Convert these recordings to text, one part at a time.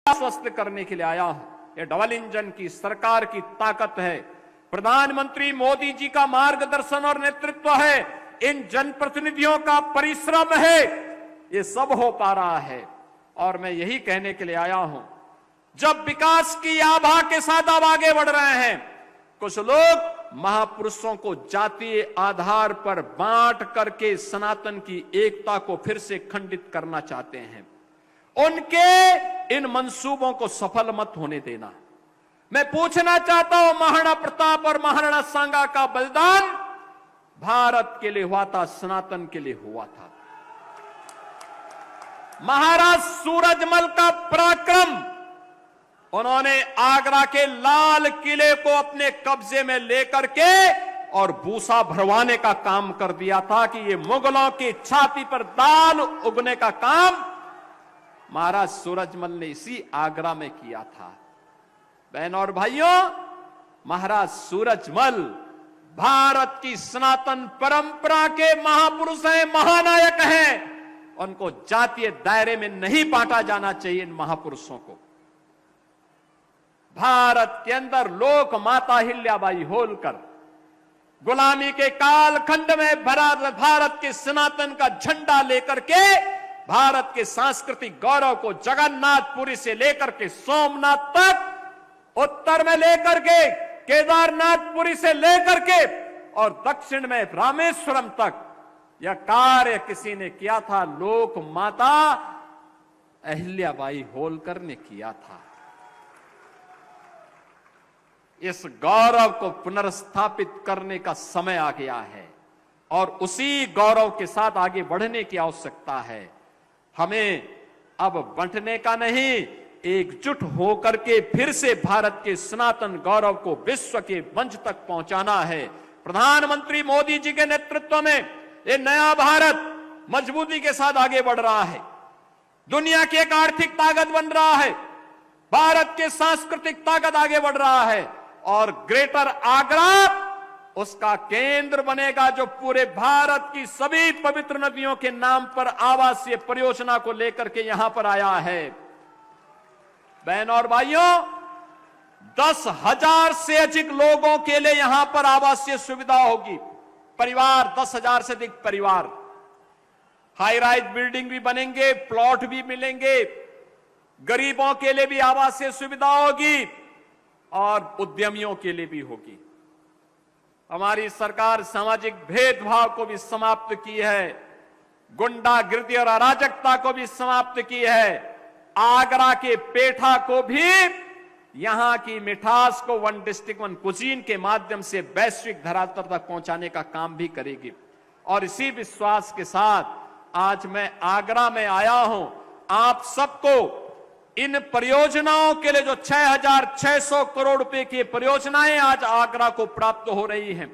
आश्वस्त करने के लिए आया हूं। ये डबल इंजन की सरकार की ताकत है, प्रधानमंत्री मोदी जी का मार्गदर्शन और नेतृत्व है, इन जनप्रतिनिधियों का परिश्रम है, ये सब हो पा रहा है। और मैं यही कहने के लिए आया हूं, जब विकास की आभा के साथ अब आगे बढ़ रहे हैं, कुछ लोग महापुरुषों को जातीय आधार पर बांट करके सनातन की एकता को फिर से खंडित करना चाहते हैं। उनके इन मंसूबों को सफल मत होने देना। मैं पूछना चाहता हूं, महाराणा प्रताप और महाराणा सांगा का बलिदान भारत के लिए हुआ था, सनातन के लिए हुआ था। महाराज सूरजमल का पराक्रम, उन्होंने आगरा के लाल किले को अपने कब्जे में लेकर के और भूसा भरवाने का काम कर दिया था कि ये मुगलों की छाती पर दाल उगने का काम महाराज सूरजमल ने इसी आगरा में किया था। बहनों और भाइयों, महाराज सूरजमल भारत की सनातन परंपरा के महापुरुष हैं, महानायक हैं। उनको जातीय दायरे में नहीं बांटा जाना चाहिए। इन महापुरुषों को भारत के अंदर लोक माता हिल्याबाई होलकर गुलामी के कालखंड में भारत के सनातन का झंडा लेकर के भारत के सांस्कृतिक गौरव को जगन्नाथपुरी से लेकर के सोमनाथ तक, उत्तर में लेकर के केदारनाथपुरी से लेकर के और दक्षिण में रामेश्वरम तक यह कार्य किसी ने किया था, लोक माता अहिल्याबाई होलकर ने किया था। इस गौरव को पुनर्स्थापित करने का समय आ गया है और उसी गौरव के साथ आगे बढ़ने की आवश्यकता है। हमें अब बंटने का नहीं, एकजुट होकर के फिर से भारत के सनातन गौरव को विश्व के मंच तक पहुंचाना है। प्रधानमंत्री मोदी जी के नेतृत्व में ये नया भारत मजबूती के साथ आगे बढ़ रहा है, दुनिया की एक आर्थिक ताकत बन रहा है, भारत के सांस्कृतिक ताकत आगे बढ़ रहा है और ग्रेटर आगरा उसका केंद्र बनेगा, जो पूरे भारत की सभी पवित्र नदियों के नाम पर आवासीय परियोजना को लेकर के यहां पर आया है। बहनों और भाइयों, 10,000 से अधिक लोगों के लिए यहां पर आवासीय सुविधा होगी। परिवार 10,000 से अधिक परिवार, हाई राइज बिल्डिंग भी बनेंगे, प्लॉट भी मिलेंगे, गरीबों के लिए भी आवासीय सुविधा होगी और उद्यमियों के लिए भी होगी। हमारी सरकार सामाजिक भेदभाव को भी समाप्त की है, गुंडागिर्दी और अराजकता को भी समाप्त की है। आगरा के पेठा को भी यहां की मिठास को वन डिस्ट्रिक्ट वन कुजीन के माध्यम से वैश्विक धरातल तक पहुंचाने का काम भी करेगी। और इसी विश्वास के साथ आज मैं आगरा में आया हूं। आप सबको इन परियोजनाओं के लिए जो 6,600 करोड़ रुपए की परियोजनाएं आज आगरा को प्राप्त हो रही हैं,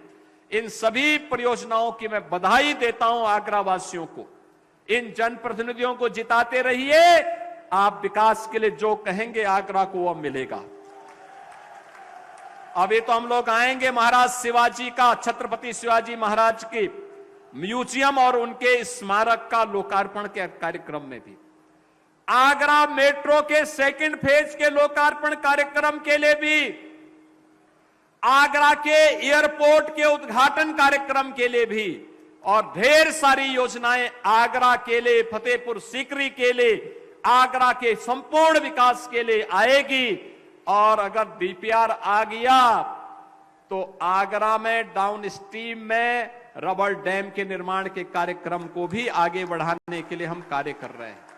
इन सभी परियोजनाओं की मैं बधाई देता हूं आगरा वासियों को। इन जनप्रतिनिधियों को जिताते रहिए, आप विकास के लिए जो कहेंगे आगरा को वो मिलेगा। अभी तो हम लोग आएंगे महाराज शिवाजी का, छत्रपति शिवाजी महाराज के म्यूजियम और उनके स्मारक का लोकार्पण के कार्यक्रम में भी, आगरा मेट्रो के सेकंड फेज के लोकार्पण कार्यक्रम के लिए भी, आगरा के एयरपोर्ट के उद्घाटन कार्यक्रम के लिए भी, और ढेर सारी योजनाएं आगरा के लिए, फतेहपुर सीकरी के लिए, आगरा के संपूर्ण विकास के लिए आएगी। और अगर डीपीआर आ गया तो आगरा में डाउन स्ट्रीम में रबर डैम के निर्माण के कार्यक्रम को भी आगे बढ़ाने के लिए हम कार्य कर रहे हैं।